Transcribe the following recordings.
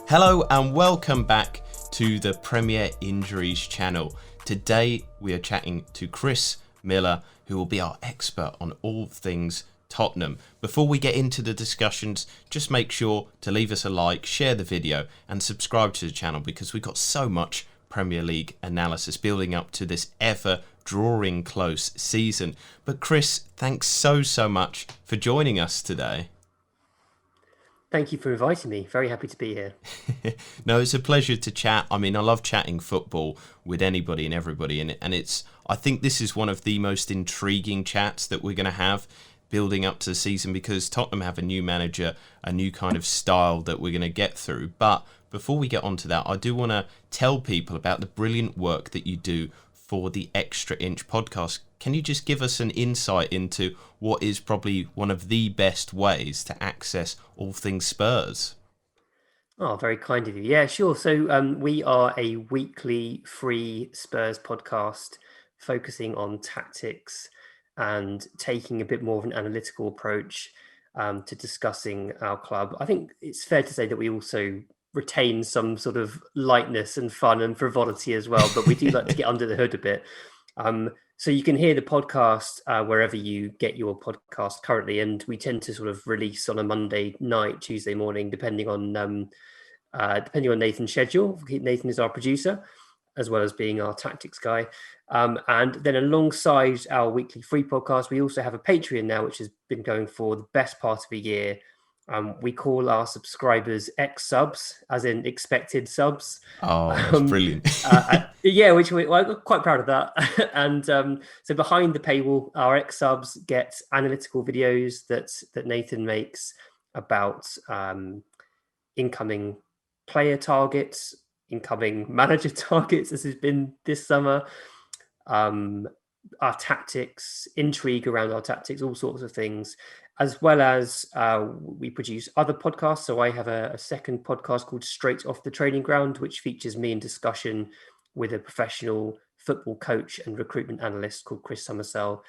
Hello and welcome back to the Premier Injuries channel. Today we are chatting to Chris Miller, who will be our expert on all things Tottenham. Before we get into the discussions, just make sure to leave us a like, share the video and subscribe to the channel because we've got so much Premier League analysis building up to this ever drawing close season. But Chris, thanks so much for joining us today. Thank you for inviting me. Very happy to be here. No, it's a pleasure to chat. I mean, I love chatting football with anybody and everybody, and I think this is one of the most intriguing chats that we're going to have building up to the season because Tottenham have a new manager, a new kind of style that we're going to get through. But before we get on to that, I do want to tell people about the brilliant work that you do for the Extra Inch podcast. Can you just give us an insight into what is probably one of the best ways to access all things Spurs? Oh, very kind of you. Yeah, sure. So we are a weekly free Spurs podcast focusing on tactics and taking a bit more of an analytical approach to discussing our club. I think it's fair to say that we also retain some sort of lightness and fun and frivolity as well, but we do like to get under the hood a bit. So you can hear the podcast wherever you get your podcast currently, and we tend to sort of release on a Monday night, Tuesday morning, depending on Nathan's schedule. Nathan is our producer, as well as being our tactics guy. And then alongside our weekly free podcast, we also have a Patreon now, which has been going for the best part of a year. We call our subscribers X-subs, as in expected subs. Oh, that's brilliant. Yeah, I'm quite proud of that. And so behind the paywall, our X-subs get analytical videos that Nathan makes about incoming player targets, incoming manager targets, as has been this summer, our tactics, intrigue around our tactics, all sorts of things, as well as we produce other podcasts. So I have a second podcast called Straight Off the Training Ground, which features me in discussion with a professional football coach and recruitment analyst called Chris Summersell,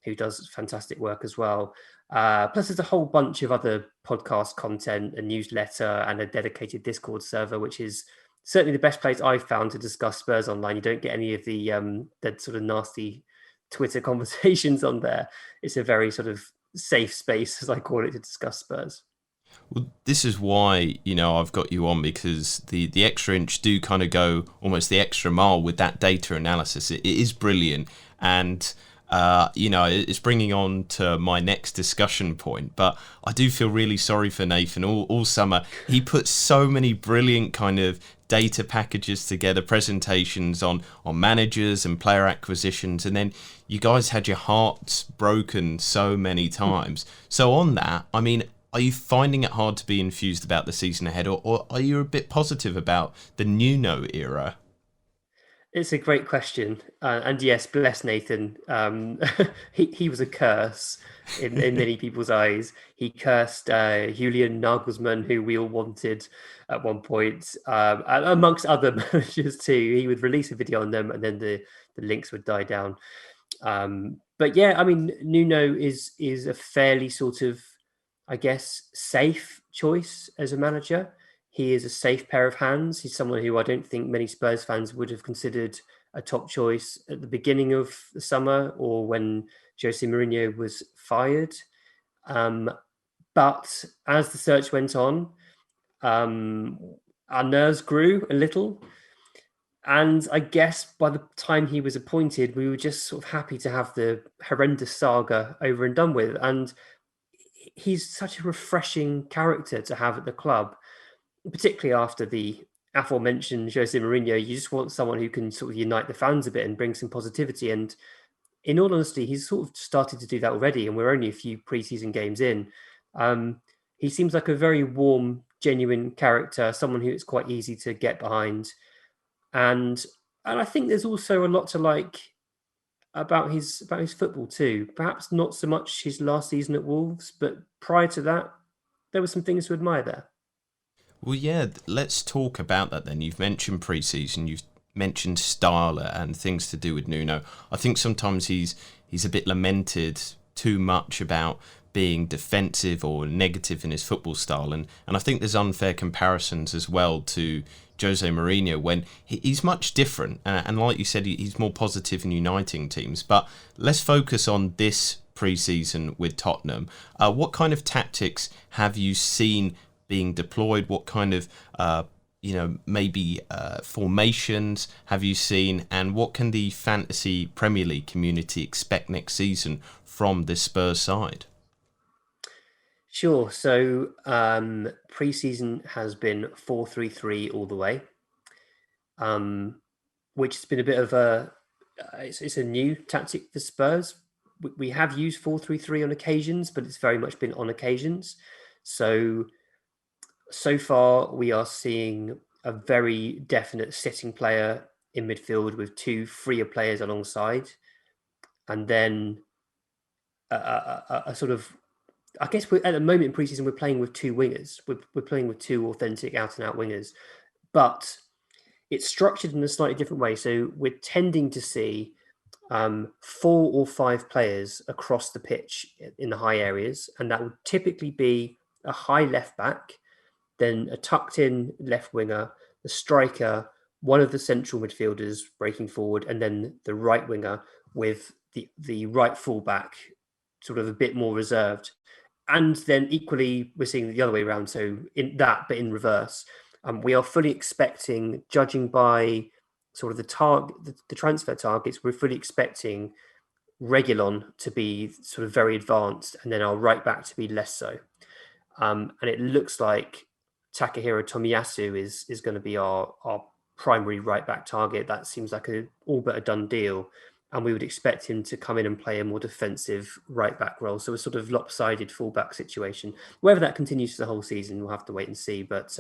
who does fantastic work as well. Plus, there's a whole bunch of other podcast content, a newsletter, and a dedicated Discord server, which is certainly the best place I've found to discuss Spurs online. You don't get any of the sort of nasty Twitter conversations on there. It's a very sort of safe space, as I call it, to discuss Spurs. Well, this is why, I've got you on, because the Extra Inch do kind of go almost the extra mile with that data analysis. It is brilliant. And, it's bringing on to my next discussion point. But I do feel really sorry for Nathan. All summer, he put so many brilliant kind of data packages together, presentations on managers and player acquisitions, and then you guys had your hearts broken so many times. So on that, I mean, are you finding it hard to be enthused about the season ahead, or are you a bit positive about the Nuno era? It's a great question. And yes, bless Nathan. He was a curse in many people's eyes. He cursed Julian Nagelsmann, who we all wanted at one point, amongst other managers too. He would release a video on them and then the links would die down. But yeah, I mean, Nuno is a fairly sort of, I guess, safe choice as a manager. He is a safe pair of hands. He's someone who I don't think many Spurs fans would have considered a top choice at the beginning of the summer or when Jose Mourinho was fired. But as the search went on, our nerves grew a little. And I guess by the time he was appointed, we were just sort of happy to have the horrendous saga over and done with. And he's such a refreshing character to have at the club, particularly after the aforementioned Jose Mourinho. You just want someone who can sort of unite the fans a bit and bring some positivity. And in all honesty, he's sort of started to do that already. And we're only a few preseason games in. He seems like a very warm, genuine character, someone who it's quite easy to get behind. And I think there's also a lot to like about his football too. Perhaps not so much his last season at Wolves, but prior to that, there were some things to admire there. Well, yeah, let's talk about that then. You've mentioned pre-season, you've mentioned style and things to do with Nuno. I think sometimes he's a bit lamented too much about being defensive or negative in his football style. And I think there's unfair comparisons as well to Jose Mourinho when he's much different. And like you said, he's more positive in uniting teams. But let's focus on this pre-season with Tottenham. What kind of tactics have you seen being deployed? What kind of maybe formations have you seen, and what can the fantasy Premier League community expect next season from this Spurs side? Sure. So pre-season has been 4-3-3 all the way, which has been a bit of it's a new tactic for Spurs. We have used 4-3-3 on occasions, but it's very much been on occasions. So far we are seeing a very definite sitting player in midfield with two freer players alongside, and then a sort of, I guess at the moment in preseason we're playing with two wingers. We're playing with two authentic out and out wingers, but it's structured in a slightly different way. So we're tending to see 4 or 5 players across the pitch in the high areas, and that would typically be a high left back, then a tucked in left winger, the striker, one of the central midfielders breaking forward, and then the right winger with the right fullback sort of a bit more reserved. And then equally, we're seeing the other way around. So in that, but in reverse, we are fully expecting, judging by sort of the transfer targets, we're fully expecting Regulon to be sort of very advanced, and then our right back to be less so. And it looks like Takahiro Tomiyasu is going to be our primary right back target. That seems like all but a done deal. And we would expect him to come in and play a more defensive right back role. So a sort of lopsided fullback situation. Whether that continues for the whole season, we'll have to wait and see. But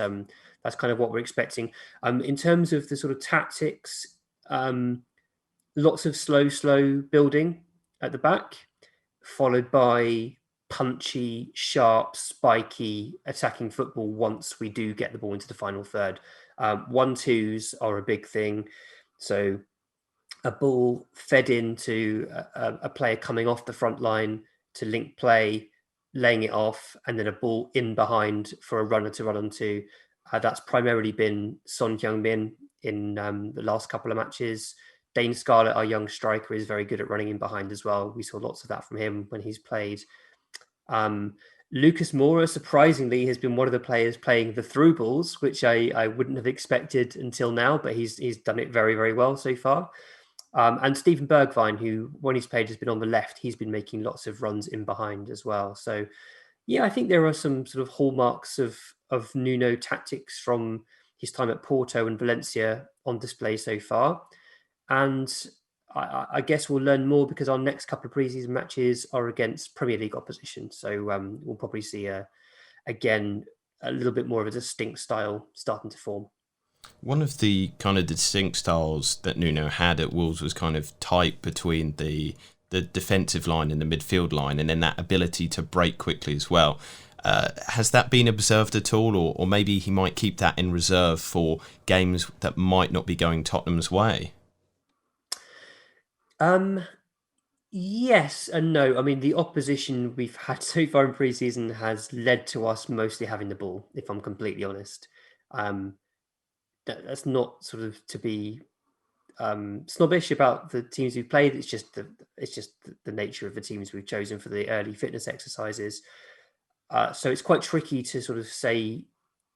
that's kind of what we're expecting. In terms of the sort of tactics, lots of slow building at the back, followed by punchy, sharp, spiky attacking football once we do get the ball into the final third. 1-2s are a big thing. So a ball fed into a player coming off the front line to link play, laying it off, and then a ball in behind for a runner to run onto. That's primarily been Son Heung-min in the last couple of matches. Dane Scarlett, our young striker, is very good at running in behind as well. We saw lots of that from him when he's played. Lucas Moura, surprisingly, has been one of the players playing the through balls, which I wouldn't have expected until now, but he's done it very, very well so far. And Stephen Bergwijn, who, when he's played, has been on the left. He's been making lots of runs in behind as well. So, yeah, I think there are some sort of hallmarks of Nuno tactics from his time at Porto and Valencia on display so far. And I guess we'll learn more because our next couple of preseason matches are against Premier League opposition. So we'll probably see, again, a little bit more of a distinct style starting to form. One of the kind of distinct styles that Nuno had at Wolves was kind of tight between the defensive line and the midfield line, and then that ability to break quickly as well. Has that been observed at all, or maybe he might keep that in reserve for games that might not be going Tottenham's way? Yes and no. I mean, the opposition we've had so far in preseason has led to us mostly having the ball, if I'm completely honest. That's not sort of to be snobbish about the teams we've played. It's just the nature of the teams we've chosen for the early fitness exercises. So it's quite tricky to sort of say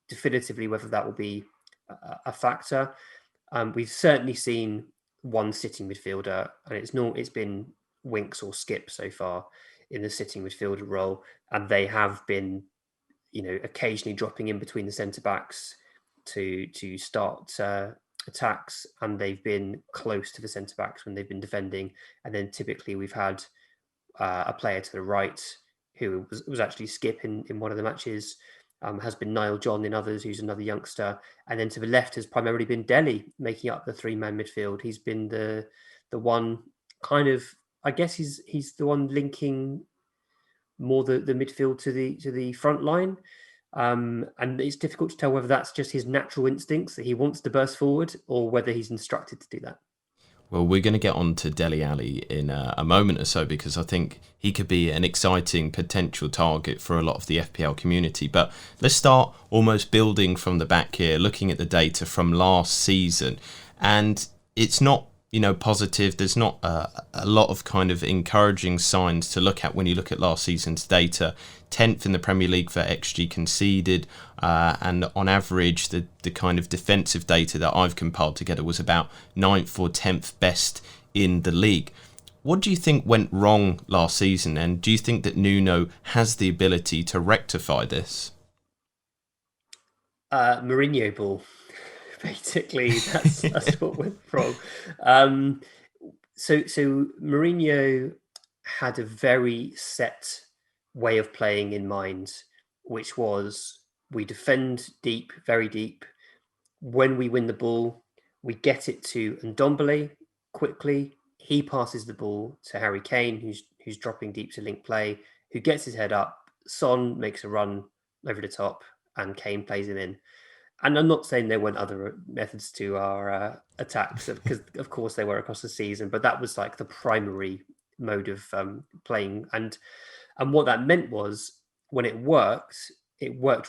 definitively whether that will be a factor. We've certainly seen one sitting midfielder, and it's been Winks or Skip so far in the sitting midfielder role, and they have been, occasionally dropping in between the centre backs to start attacks, and they've been close to the centre backs when they've been defending. And then typically we've had a player to the right who was actually Skip in one of the matches. Has been Niall John in others, who's another youngster. And then to the left has primarily been Dele, making up the 3-man midfield. He's been the one kind of, I guess he's the one linking more the midfield to the front line. And it's difficult to tell whether that's just his natural instincts that he wants to burst forward, or whether he's instructed to do that. Well, we're going to get on to Dele Alli in a moment or so, because I think he could be an exciting potential target for a lot of the FPL community. But let's start almost building from the back here, looking at the data from last season. And it's not, positive. There's not a lot of kind of encouraging signs to look at when you look at last season's data. 10th in the Premier League for XG conceded, and on average the kind of defensive data that I've compiled together was about 9th or 10th best in the league. What do you think went wrong last season, and do you think that Nuno has the ability to rectify this? Mourinho ball. Basically, that's what went wrong. So Mourinho had a very set way of playing in mind, which was we defend deep, very deep. When we win the ball, we get it to Ndombele quickly. He passes the ball to Harry Kane, who's dropping deep to link play, who gets his head up. Son makes a run over the top, and Kane plays him in. And I'm not saying there weren't other methods to our attacks, because of course they were across the season, but that was like the primary mode of playing. And what that meant was, when it worked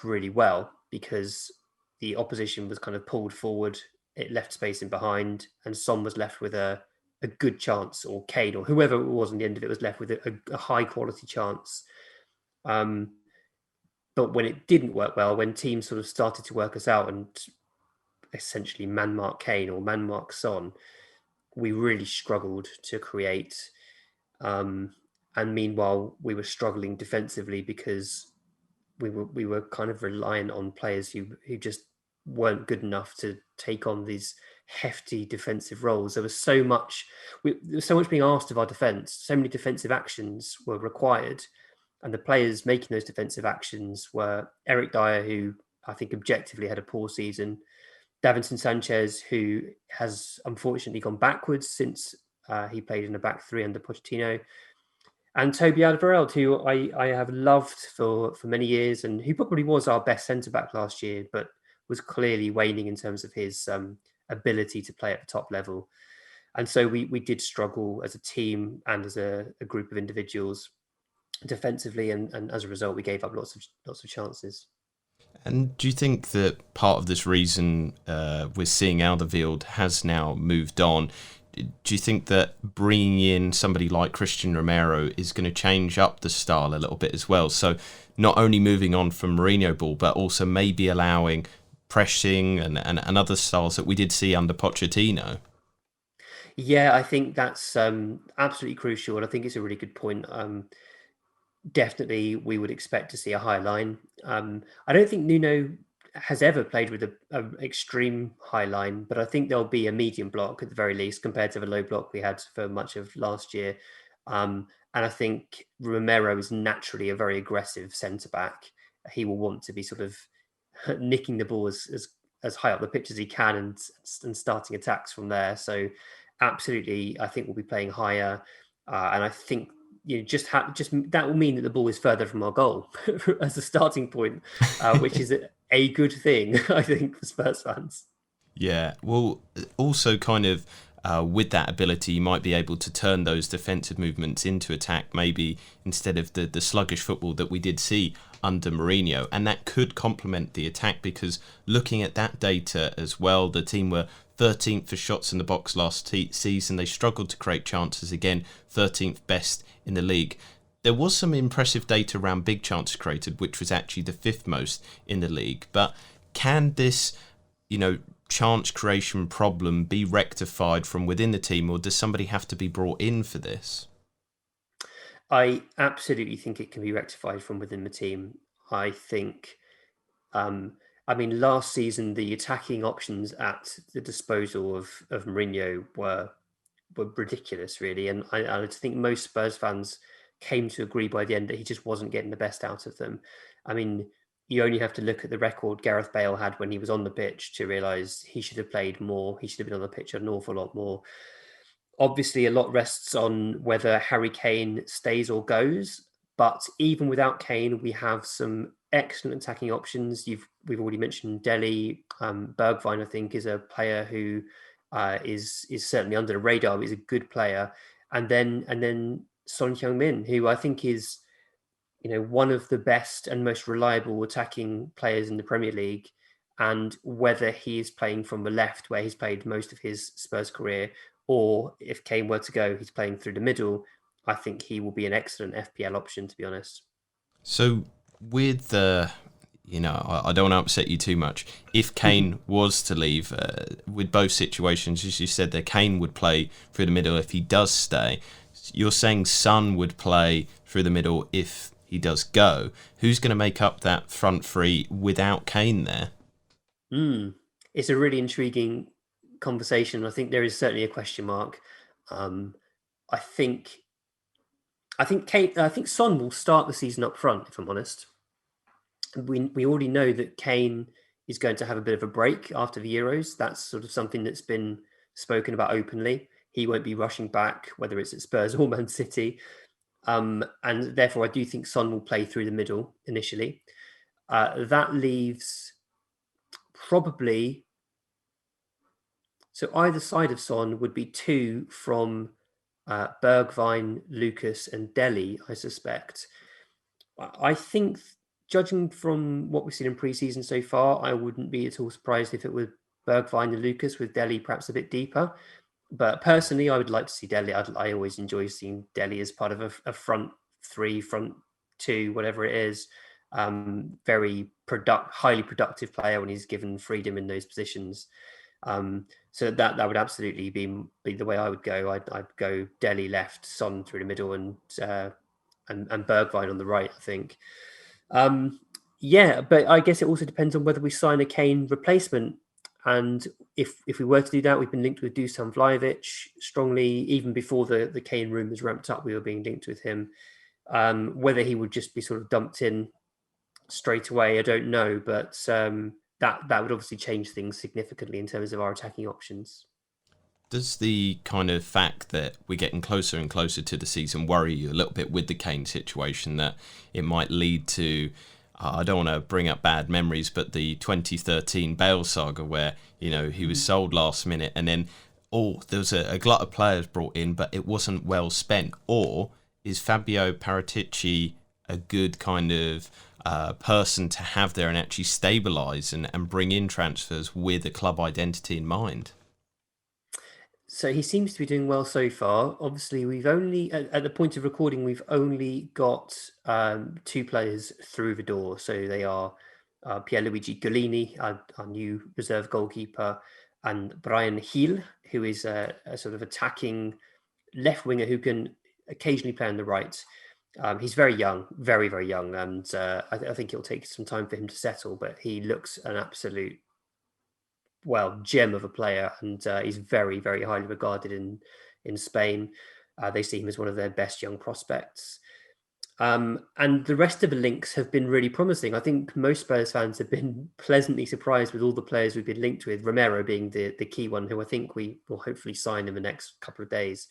really well, because the opposition was kind of pulled forward, it left space in behind, and Son was left with a good chance, or Kane, or whoever it was in the end of it, was left with a high quality chance. But when it didn't work well, when teams sort of started to work us out and essentially man mark Kane or man mark Son, we really struggled to create. And meanwhile, we were struggling defensively because we were kind of reliant on players who just weren't good enough to take on these hefty defensive roles. There was so much being asked of our defense. So many defensive actions were required, and the players making those defensive actions were Eric Dyer, who I think objectively had a poor season, Davinson Sanchez, who has unfortunately gone backwards since he played in the back three under Pochettino, and Toby Alderweireld, who I have loved for many years, and who probably was our best centre-back last year, but was clearly waning in terms of his ability to play at the top level. And so we did struggle as a team and as a group of individuals defensively, and as a result, we gave up lots of chances. And do you think that part of this reason we're seeing Alderweireld has now moved on? Do you think that bringing in somebody like Christian Romero is going to change up the style a little bit as well? So not only moving on from Mourinho ball, but also maybe allowing pressing and other styles that we did see under Pochettino? Yeah, I think that's absolutely crucial, and I think it's a really good point. Definitely, we would expect to see a high line. I don't think Nuno has ever played with a extreme high line, but I think there'll be a medium block at the very least, compared to the low block we had for much of last year. And I think Romero is naturally a very aggressive centre back. He will want to be sort of nicking the ball as high up the pitch as he can, and starting attacks from there. So absolutely, I think we'll be playing higher, and I think just that will mean that the ball is further from our goal as a starting point, which is a good thing, I think, for Spurs fans. Yeah, well, also kind of with that ability, you might be able to turn those defensive movements into attack, maybe instead of the sluggish football that we did see under Mourinho. And that could complement the attack, because looking at that data as well, the team were 13th for shots in the box last season. They struggled to create chances, again, 13th best in the league. There was some impressive data around big chances created, which was actually the 5th most in the league. But can this, chance creation problem be rectified from within the team, or does somebody have to be brought in for this? I absolutely think it can be rectified from within the team. I think, last season the attacking options at the disposal of Mourinho were ridiculous, really, and I think most Spurs fans came to agree by the end that he just wasn't getting the best out of them. I mean, you only have to look at the record Gareth Bale had when he was on the pitch to realise he should have played more. He should have been on the pitch an awful lot more. Obviously, a lot rests on whether Harry Kane stays or goes. But even without Kane, we have some excellent attacking options. We've already mentioned Dele. Bergwijn, I think, is a player who is certainly under the radar. He's a good player, and then Son Heung-min, who I think is, one of the best and most reliable attacking players in the Premier League. And whether he is playing from the left, where he's played most of his Spurs career, or if Kane were to go, he's playing through the middle, I think he will be an excellent FPL option, to be honest. So with the, I don't want to upset you too much. If Kane was to leave, with both situations, as you said, that Kane would play through the middle if he does stay. You're saying Son would play through the middle if he does go. Who's going to make up that front three without Kane there? It's a really intriguing conversation. I think there is certainly a question mark. I think Kane. I think Son will start the season up front. If I'm honest, we already know that Kane is going to have a bit of a break after the Euros. That's sort of something that's been spoken about openly. He won't be rushing back, whether it's at Spurs or Man City. And therefore, I do think Son will play through the middle initially. That leaves probably, so either side of Son would be two from Bergwijn, Lucas, and Dele, I suspect. I think, judging from what we've seen in pre-season so far, I wouldn't be at all surprised if it were Bergwijn and Lucas, with Dele perhaps a bit deeper. But personally, I would like to see Dele. I always enjoy seeing Dele as part of a front three, front two, whatever it is. Very highly productive player when he's given freedom in those positions. So that would absolutely be the way I would go. I'd go Dele left, Son through the middle, and Bergwijn on the right, I think. Yeah, but I guess it also depends on whether we sign a Kane replacement. And if we were to do that, we've been linked with Dusan Vlahovic strongly. Even before the Kane rumours ramped up, we were being linked with him. Whether he would just be sort of dumped in straight away, I don't know. But that would obviously change things significantly in terms of our attacking options. Does the kind of fact that we're getting closer and closer to the season worry you a little bit with the Kane situation, that it might lead to, I don't want to bring up bad memories, but the 2013 Bale saga where, he was sold last minute and then, there was a glut of players brought in, but it wasn't well spent? Or is Fabio Paratici a good kind of person to have there and actually stabilise and bring in transfers with a club identity in mind? So he seems to be doing well so far. Obviously, we've only, at the point of recording, we've only got two players through the door. So they are Pierluigi Golini, our new reserve goalkeeper, and Brian Hill, who is a sort of attacking left winger who can occasionally play on the right. He's very young, very, very young. And I think it'll take some time for him to settle, but he looks an absolute gem of a player, and he's very, very highly regarded in Spain. They see him as one of their best young prospects. And the rest of the links have been really promising. I think most Spurs fans have been pleasantly surprised with all the players we've been linked with, Romero being the key one, who I think we will hopefully sign in the next couple of days.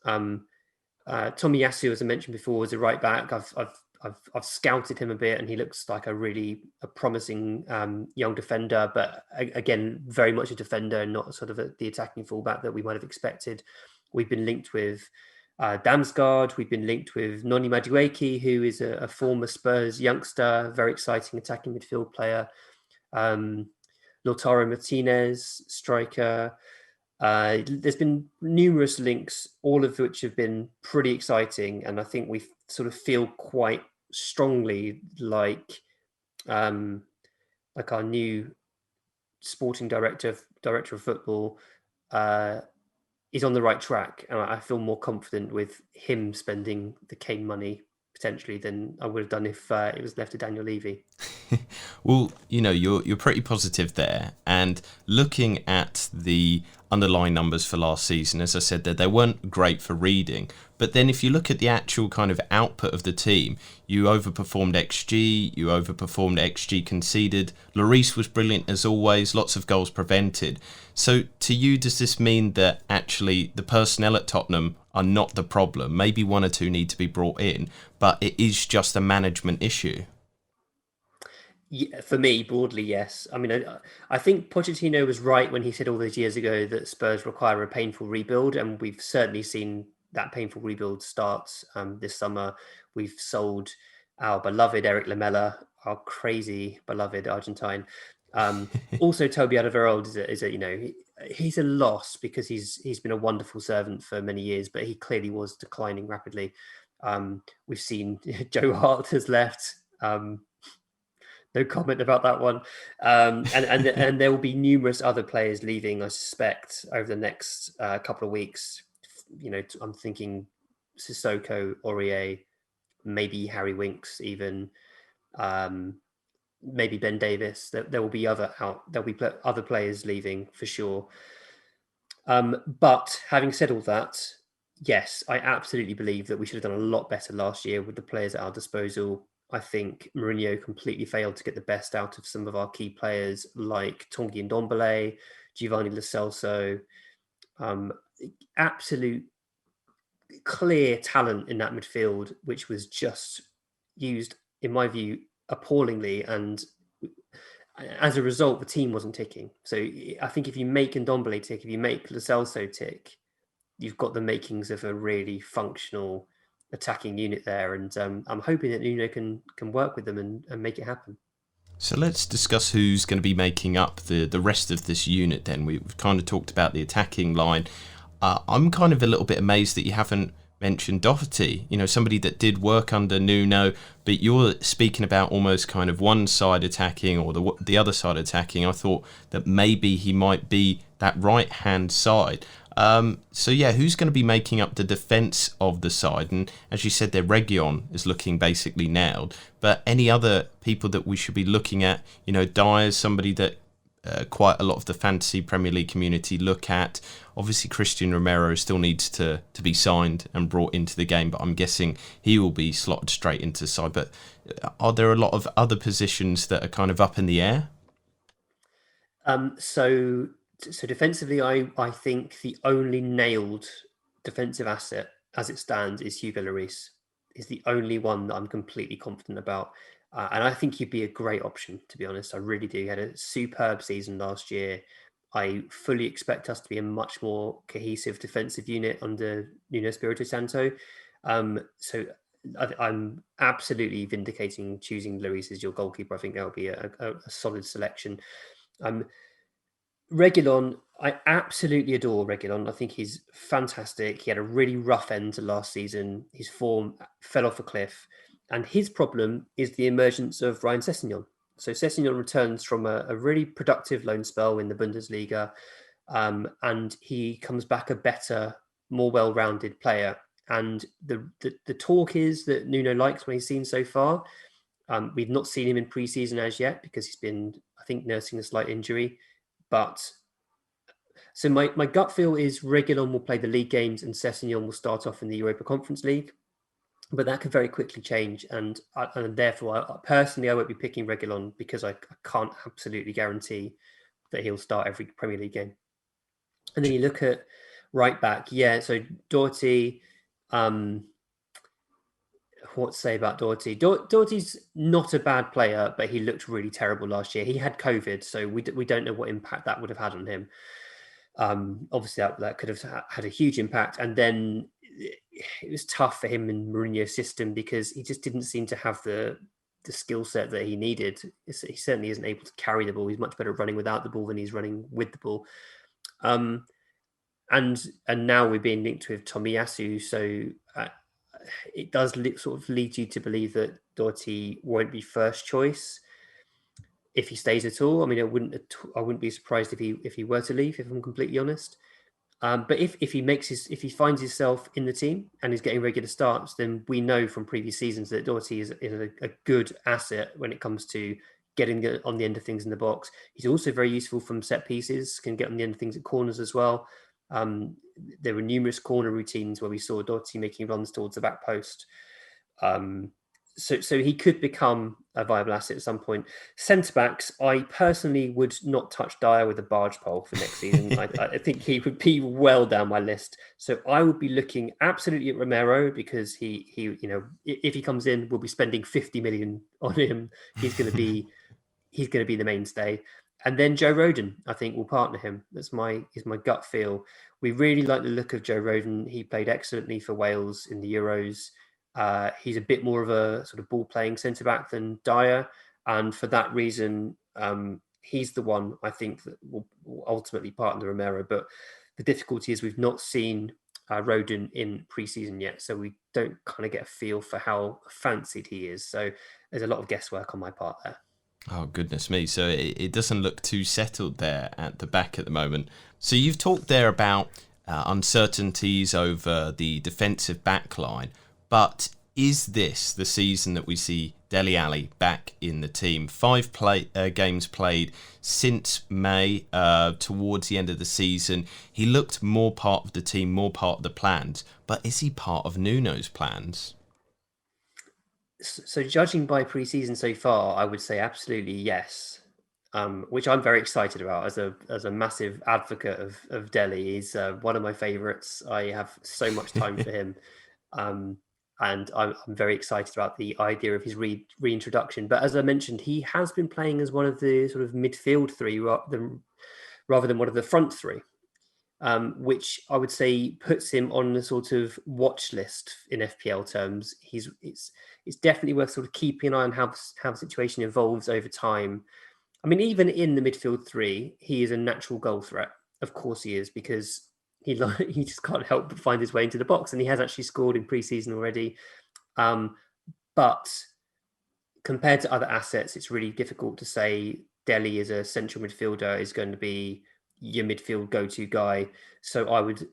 Tomiyasu, as I mentioned before, is a right back. I've scouted him a bit, and he looks like a promising young defender, but again, very much a defender and not sort of the attacking fullback that we might have expected. We've been linked with Damsgaard. We've been linked with Noni Madueke, who is a former Spurs youngster, very exciting attacking midfield player. Lautaro Martinez, striker. There's been numerous links, all of which have been pretty exciting, and I think we sort of feel quite strongly like our new sporting director of football is on the right track, and I feel more confident with him spending the Kane money potentially than I would have done if it was left to Daniel Levy. Well, you're pretty positive there, and looking at the underlying numbers for last season, as I said, that they weren't great for reading. But then if you look at the actual kind of output of the team, you overperformed XG, you overperformed XG conceded. Lloris was brilliant as always, lots of goals prevented. So to you, does this mean that actually the personnel at Tottenham are not the problem? Maybe one or two need to be brought in, but it is just a management issue? Yeah, for me, broadly, yes. I mean, I think Pochettino was right when he said all those years ago that Spurs require a painful rebuild, and we've certainly seen that painful rebuild start this summer. We've sold our beloved Eric Lamela, our crazy beloved Argentine. Also, Toby Alderweireld is a he's a loss because he's been a wonderful servant for many years, but he clearly was declining rapidly. We've seen Joe Hart has left. No comment about that one. And there will be numerous other players leaving, I suspect, over the next couple of weeks. I'm thinking Sissoko, Aurier, maybe Harry Winks, even maybe Ben Davis. There will be there'll be other players leaving for sure. But having said all that, yes, I absolutely believe that we should have done a lot better last year with the players at our disposal. I think Mourinho completely failed to get the best out of some of our key players like Tanguy Ndombele, Giovanni Lo Celso. Absolute clear talent in that midfield, which was just used, in my view, appallingly. And as a result, the team wasn't ticking. So I think if you make Ndombele tick, if you make Lo Celso tick, you've got the makings of a really functional attacking unit there. And I'm hoping that Nuno can work with them and make it happen. So let's discuss who's going to be making up the rest of this unit then. We've kind of talked about the attacking line. I'm kind of a little bit amazed that you haven't mentioned Doherty, somebody that did work under Nuno, but you're speaking about almost kind of one side attacking or the other side attacking. I thought that maybe he might be that right-hand side. So yeah, who's going to be making up the defence of the side? And as you said there, Reguilón is looking basically nailed. But any other people that we should be looking at? Dyer's somebody that quite a lot of the fantasy Premier League community look at. Obviously, Christian Romero still needs to be signed and brought into the game, but I'm guessing he will be slotted straight into the side. But are there a lot of other positions that are kind of up in the air? So defensively, I think the only nailed defensive asset as it stands is Hugo Lloris. Is the only one that I'm completely confident about. And I think he'd be a great option, to be honest. I really do. He had a superb season last year. I fully expect us to be a much more cohesive defensive unit under Nuno Espirito Santo. So I'm absolutely vindicating choosing Lloris as your goalkeeper. I think that would be a solid selection. Reguilón, I absolutely adore Reguilón. I think he's fantastic. He had a really rough end to last season. His form fell off a cliff. And his problem is the emergence of Ryan Sessegnon. So Sessegnon returns from a really productive loan spell in the Bundesliga. And he comes back a better, more well-rounded player. And the talk is that Nuno likes what he's seen so far. We've not seen him in pre-season as yet because he's been, I think, nursing a slight injury. But so my gut feel is Reguilón will play the league games and Sessegnon will start off in the Europa Conference League. But that could very quickly change. And therefore, personally, I won't be picking Reguilón because I can't absolutely guarantee that he'll start every Premier League game. And then you look at right back. Yeah, so Doherty, what to say about Doherty? Doherty's not a bad player, but he looked really terrible last year. He had COVID, so we don't know what impact that would have had on him. Obviously, that could have had a huge impact. And then it was tough for him in Mourinho's system because he just didn't seem to have the skill set that he needed. He certainly isn't able to carry the ball. He's much better running without the ball than he's running with the ball. And now we're being linked with Tomiyasu, so it does sort of lead you to believe that Doherty won't be first choice if he stays at all. I mean, I wouldn't be surprised if he were to leave, if I'm completely honest. But if he finds himself in the team and is getting regular starts, then we know from previous seasons that Doherty is a good asset when it comes to getting on the end of things in the box. He's also very useful from set pieces, can get on the end of things at corners as well. There were numerous corner routines where we saw Doherty making runs towards the back post. So he could become a viable asset at some point. Centre backs, I personally would not touch Dyer with a barge pole for next season. I think he would be well down my list. So I would be looking absolutely at Romero because he if he comes in, we'll be spending 50 million on him. He's going to be he's going to be the mainstay. And then Joe Rodon, I think, will partner him. Is my gut feel. We really like the look of Joe Rodon. He played excellently for Wales in the Euros. He's a bit more of a sort of ball playing centre back than Dyer, and for that reason, he's the one I think that will ultimately partner Romero. But the difficulty is we've not seen Rodon in pre-season yet, so we don't kind of get a feel for how fancied he is. So there's a lot of guesswork on my part there. Oh, goodness me. So it doesn't look too settled there at the back at the moment. So you've talked there about uncertainties over the defensive backline, but is this the season that we see Dele Alli back in the team? Games played since May, towards the end of the season. He looked more part of the team, more part of the plans, but is he part of Nuno's plans? So judging by pre-season so far, I would say absolutely yes. Which I'm very excited about as a massive advocate of Dele. He's one of my favourites. I have so much time for him, and I'm very excited about the idea of his reintroduction. But as I mentioned, he has been playing as one of the sort of midfield three rather than one of the front three, which I would say puts him on the sort of watch list in FPL terms. It's definitely worth sort of keeping an eye on how the situation evolves over time. I mean, even in the midfield three, he is a natural goal threat. Of course, he is, because he just can't help but find his way into the box, and he has actually scored in pre-season already. But compared to other assets, it's really difficult to say Dele as a central midfielder is going to be your midfield go-to guy. So I would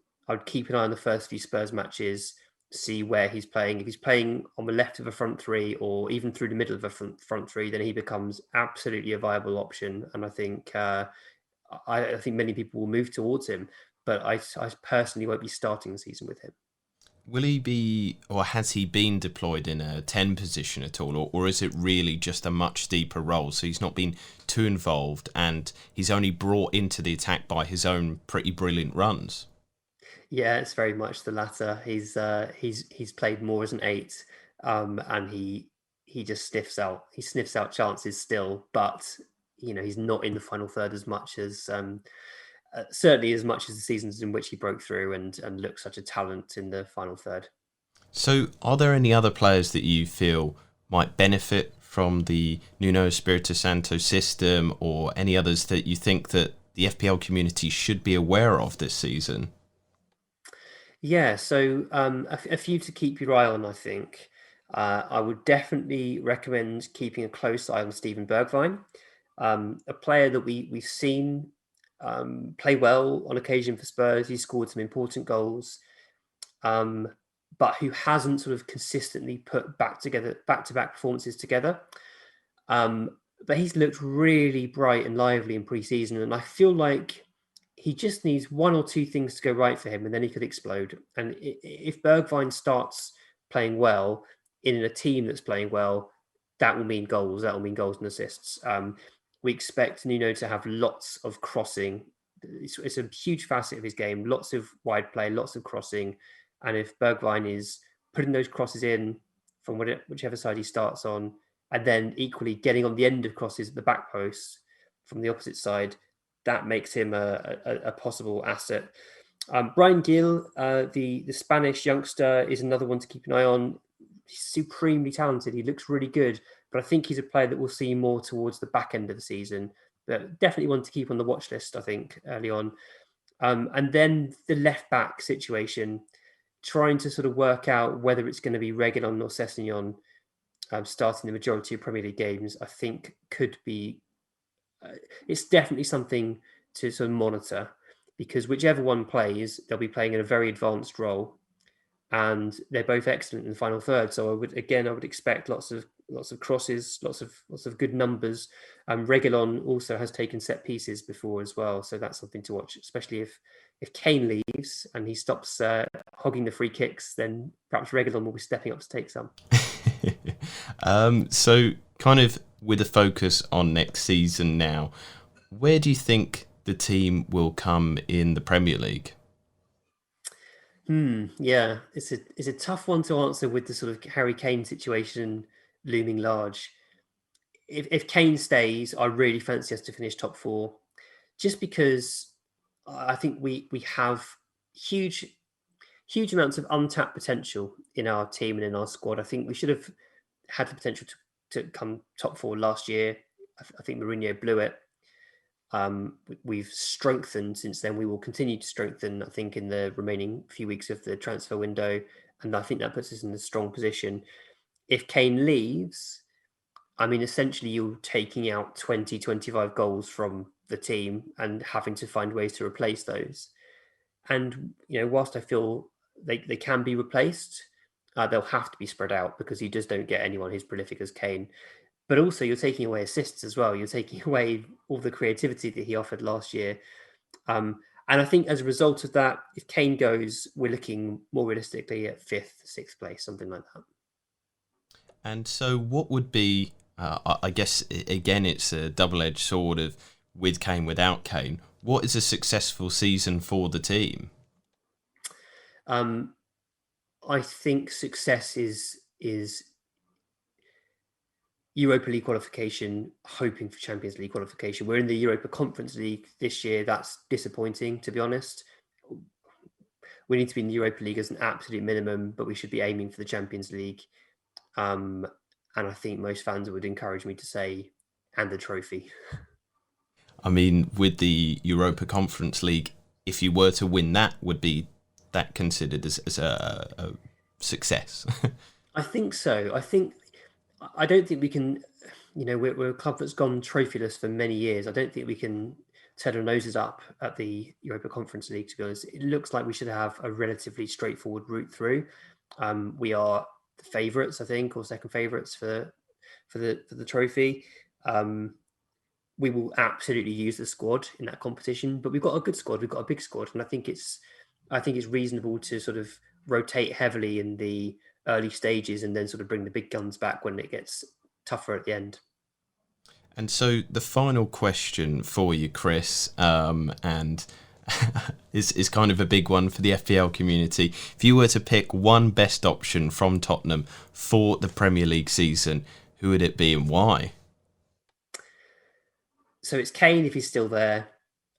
keep an eye on the first few Spurs matches, see where he's playing. If he's playing on the left of a front three or even through the middle of a front three, then he becomes absolutely a viable option. And I think I think many people will move towards him, but I personally won't be starting the season with him. Will he be, or has he been deployed in a 10 position at all, or is it really just a much deeper role? So he's not been too involved and he's only brought into the attack by his own pretty brilliant runs. Yeah, it's very much the latter. He's played more as an eight, and he just sniffs out chances still, but he's not in the final third as much as certainly as much as the seasons in which he broke through and looked such a talent in the final third. So are there any other players that you feel might benefit from the Nuno Espirito Santo system, or any others that you think that the FPL community should be aware of this season? Yeah, so a few to keep your eye on, I think. I would definitely recommend keeping a close eye on Steven Bergwijn, a player that we've seen play well on occasion for Spurs. He scored some important goals, um, but who hasn't sort of consistently put back to back performances together. But he's looked really bright and lively in pre-season, and I feel like he just needs one or two things to go right for him, and then he could explode. And if Bergwijn starts playing well in a team that's playing well, that will mean goals. That will mean goals and assists. We expect Nuno to have lots of crossing. It's a huge facet of his game. Lots of wide play, lots of crossing, and if Bergwijn is putting those crosses in from whichever side he starts on, and then equally getting on the end of crosses at the back post from the opposite side, that makes him a possible asset. Brian Gill, the Spanish youngster, is another one to keep an eye on. He's supremely talented. He looks really good, but I think he's a player that we'll see more towards the back end of the season. But definitely one to keep on the watch list, I think, early on. And then the left back situation, trying to sort of work out whether it's going to be Reguilon or Sessegnon starting the majority of Premier League games, I think could be. It's definitely something to sort of monitor, because whichever one plays, they'll be playing in a very advanced role, and they're both excellent in the final third. So I would expect lots of crosses, lots of good numbers. Reguilon also has taken set pieces before as well, so that's something to watch, especially if Kane leaves and he stops hogging the free kicks, then perhaps Reguilon will be stepping up to take some. So kind of with a focus on next season now, where do you think the team will come in the Premier League? Yeah, it's a tough one to answer with the sort of Harry Kane situation looming large. if Kane stays, I really fancy us to finish top four, just because I think we have huge huge amounts of untapped potential in our team and in our squad. I think we should have had the potential to come top four last year. I think Mourinho blew it. We've strengthened since then. We will continue to strengthen, I think, in the remaining few weeks of the transfer window. And I think that puts us in a strong position. If Kane leaves, I mean, essentially, you're taking out 20, 25 goals from the team and having to find ways to replace those. And, whilst I feel they can be replaced, they'll have to be spread out because you just don't get anyone who's prolific as Kane. But also, you're taking away assists as well. You're taking away all the creativity that he offered last year. And I think as a result of that, if Kane goes, we're looking more realistically at fifth, sixth place, something like that. And so, what would be? I guess again, it's a double-edged sword of with Kane, without Kane. What is a successful season for the team? I think success is Europa League qualification, hoping for Champions League qualification. We're in the Europa Conference League this year. That's disappointing, to be honest. We need to be in the Europa League as an absolute minimum, but we should be aiming for the Champions League. And I think most fans would encourage me to say, and the trophy. I mean, with the Europa Conference League, if you were to win that, would be that considered as a success? I think so. I don't think we can. We're a club that's gone trophyless for many years. I don't think we can turn our noses up at the Europa Conference League. To be honest, it looks like we should have a relatively straightforward route through. We are the favourites, I think, or second favourites for the trophy. We will absolutely use the squad in that competition, but we've got a good squad. We've got a big squad, and I think it's reasonable to sort of rotate heavily in the early stages and then sort of bring the big guns back when it gets tougher at the end. And so the final question for you, Chris, and is kind of a big one for the FPL community. If you were to pick one best option from Tottenham for the Premier League season, who would it be and why? So it's Kane if he's still there.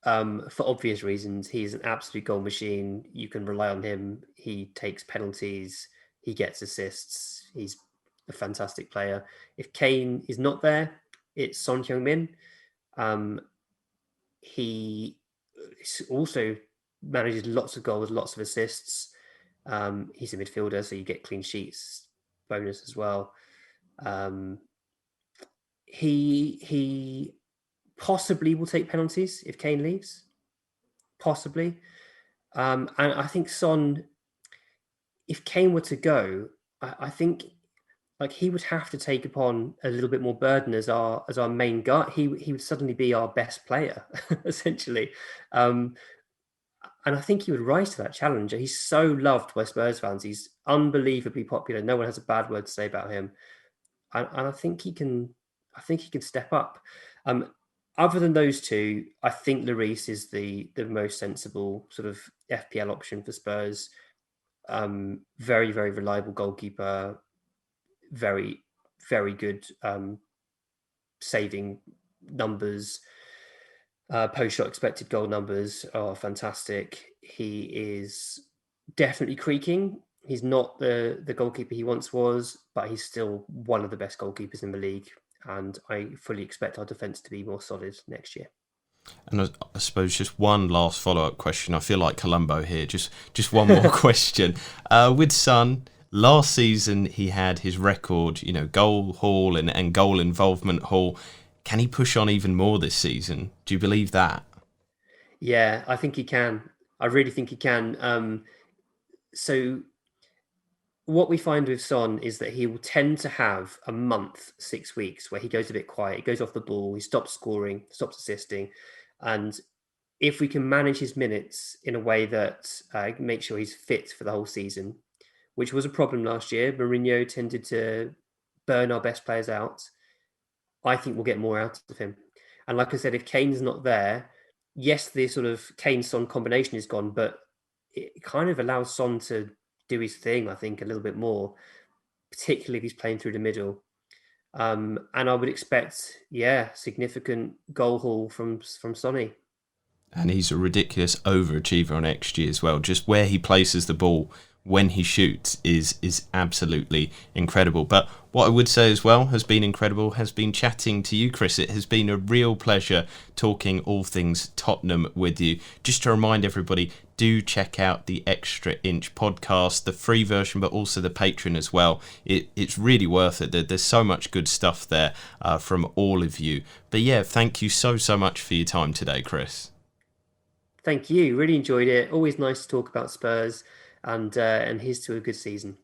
For obvious reasons, he's an absolute goal machine. You can rely on him. He takes penalties. He gets assists. He's a fantastic player. If Kane is not there, it's Son Heung-min. He also manages lots of goals, lots of assists. He's a midfielder, so you get clean sheets bonus as well. He possibly will take penalties if Kane leaves. Possibly. And I think Son, if Kane were to go, I think like he would have to take upon a little bit more burden as our main guy. He would suddenly be our best player, essentially. And I think he would rise to that challenge. He's so loved by Spurs fans. He's unbelievably popular. No one has a bad word to say about him. And I think he can. I think he can step up. Other than those two, I think Lloris is the most sensible sort of FPL option for Spurs. Very, very reliable goalkeeper. Very, very good saving numbers. Post-shot expected goal numbers are fantastic. He is definitely creaking. He's not the goalkeeper he once was, but he's still one of the best goalkeepers in the league. And I fully expect our defence to be more solid next year. And I suppose just one last follow-up question. I feel like Columbo here. Just one more question. With Son, last season he had his record, goal haul and goal involvement haul. Can he push on even more this season? Do you believe that? Yeah, I think he can. I really think he can. So what we find with Son is that he will tend to have a month, 6 weeks, where he goes a bit quiet, he goes off the ball, he stops scoring, stops assisting. And if we can manage his minutes in a way that makes sure he's fit for the whole season, which was a problem last year, Mourinho tended to burn our best players out. I think we'll get more out of him. And like I said, if Kane's not there, yes, the sort of Kane-Son combination is gone, but it kind of allows Son to do his thing, I think, a little bit more, particularly if he's playing through the middle. And I would expect, significant goal haul from Sonny. And he's a ridiculous overachiever on XG as well. Just where he places the ball when he shoots is absolutely incredible. But what I would say as well has been incredible has been chatting to you, Chris. It has been a real pleasure talking all things Tottenham with you. Just to remind everybody, do check out the Extra Inch podcast, the free version, but also the Patreon as well. It's really worth it. There's so much good stuff there from all of you. But yeah, thank you so much for your time today, Chris. Thank you. Really enjoyed it. Always nice to talk about Spurs, and here's to a good season.